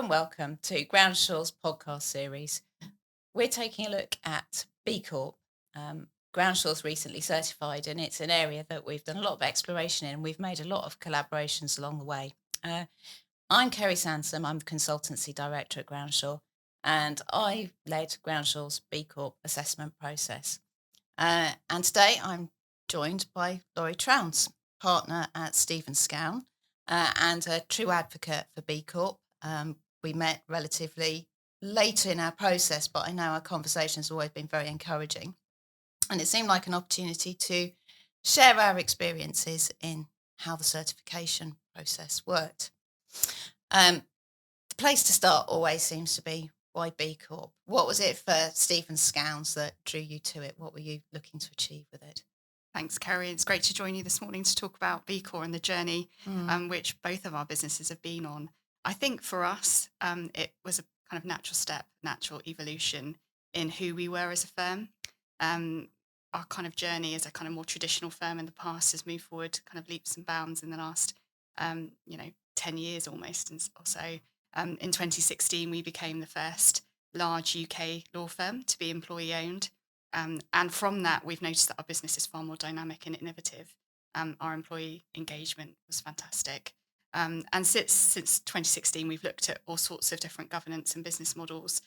and welcome to Groundsures podcast series. We're taking a look at B Corp. Groundsures recently certified, and it's an area that we've done a lot of exploration in. We've made a lot of collaborations along the way. I'm Ceri Sansom. I'm the Consultancy Director at Groundsure, and I led Groundsures B Corp assessment process. And today I'm joined by Laurie Trounce, partner at Stephens Scown, and a true advocate for B Corp. We met relatively later in our process, but I know our conversations have always been very encouraging. And it seemed like an opportunity to share our experiences in how the certification process worked. The place to start always seems to be, why B Corp? What was it for Stephens Scowns that drew you to it? What were you looking to achieve with it? Thanks, Ceri. It's great to join you this morning to talk about B Corp and the journey which both of our businesses have been on. I think for us, it was a kind of natural step, natural evolution in who we were as a firm. Our kind of journey as a kind of more traditional firm in the past has moved forward kind of leaps and bounds in the last, 10 years almost or so. In 2016, we became the first large UK law firm to be employee owned. And from that, we've noticed that our business is far more dynamic and innovative. Our employee engagement was fantastic. And since 2016, we've looked at all sorts of different governance and business models,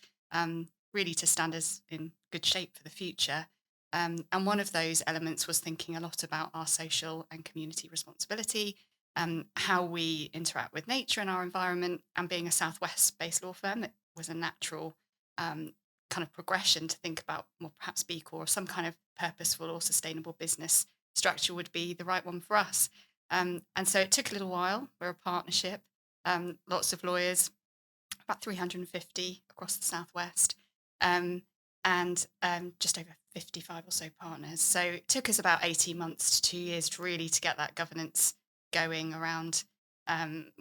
really to stand us in good shape for the future. And one of those elements was thinking a lot about our social and community responsibility, how we interact with nature and our environment, and being a Southwest-based law firm, it was a natural kind of progression to think about more perhaps B Corp or some kind of purposeful or sustainable business structure would be the right one for us. And so it took a little while. We're a partnership, lots of lawyers, about 350 across the Southwest, and just over 55 or so partners. So it took us about 18 months to 2 years to really to get that governance going around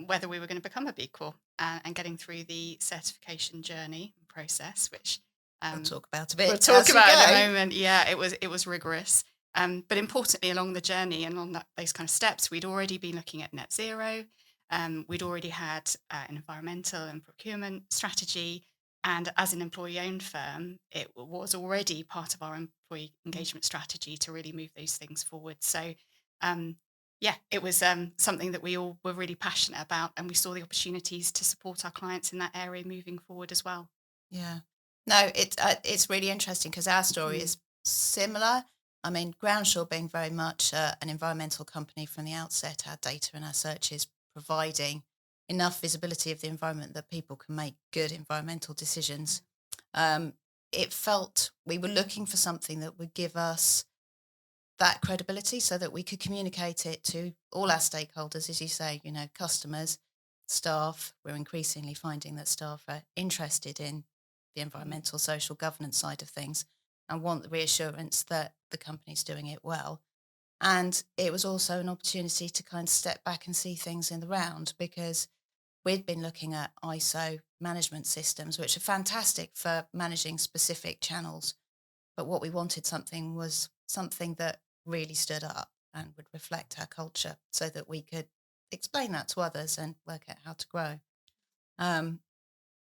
whether we were going to become a B Corp and getting through the certification journey and process, which We'll talk about a bit. we'll talk about in a moment. Yeah, it was rigorous. But importantly, along the journey and on those kind of steps, we'd already been looking at net zero. We'd already had an environmental and procurement strategy. And as an employee-owned firm, it was already part of our employee engagement strategy to really move those things forward. So, it was something that we all were really passionate about, and we saw the opportunities to support our clients in that area moving forward as well. Yeah. No, it's really interesting because our story is similar. I mean, Groundsure being very much an environmental company from the outset, our data and our searches providing enough visibility of the environment that people can make good environmental decisions. It felt we were looking for something that would give us that credibility so that we could communicate it to all our stakeholders, as you say, customers, staff. We're increasingly finding that staff are interested in the environmental, social governance side of things and want the reassurance that the company's doing it well. And it was also an opportunity to kind of step back and see things in the round, because we'd been looking at ISO management systems, which are fantastic for managing specific channels. But what we wanted was something that really stood up and would reflect our culture so that we could explain that to others and work out how to grow.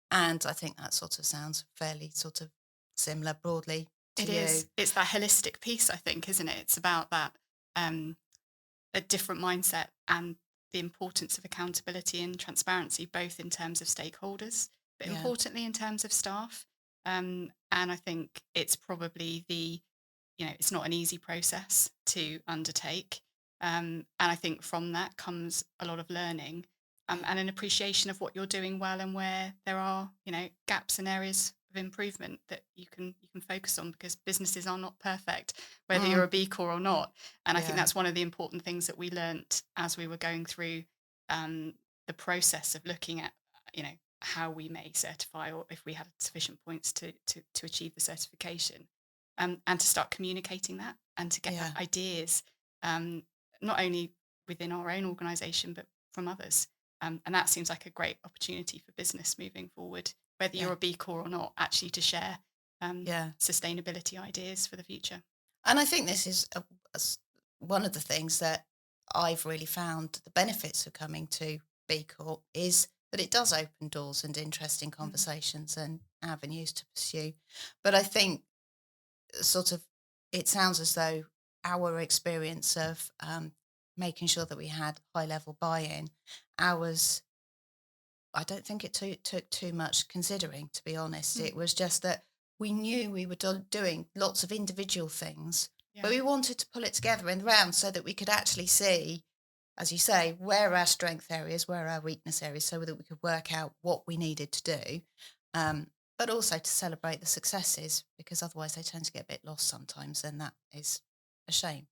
And I think that sort of sounds fairly sort of similar broadly to you. It is. It's that holistic piece, I think, isn't it? It's about that a different mindset and the importance of accountability and transparency, both in terms of stakeholders, but importantly in terms of staff. And I think it's probably it's not an easy process to undertake. And I think from that comes a lot of learning. And an appreciation of what you're doing well and where there are, gaps and areas of improvement that you can focus on, because businesses are not perfect, whether you're a B Corp or not. And I think that's one of the important things that we learnt as we were going through the process of looking at, how we may certify, or if we had sufficient points to achieve the certification, and to start communicating that and to get ideas, not only within our own organisation, but from others. And that seems like a great opportunity for business moving forward, whether you're a B Corp or not, actually to share sustainability ideas for the future. And I think this is one of the things that I've really found the benefits of coming to B Corp is but it does open doors and interesting conversations and avenues to pursue. But I think sort of it sounds as though our experience of making sure that we had high level buy-in, ours, I don't think it took too much considering, to be honest. It was just that we knew we were doing lots of individual things, but we wanted to pull it together in the round so that we could actually see, as you say, where our strength areas, where our weakness areas, so that we could work out what we needed to do, but also to celebrate the successes, because otherwise they tend to get a bit lost sometimes, and that is a shame,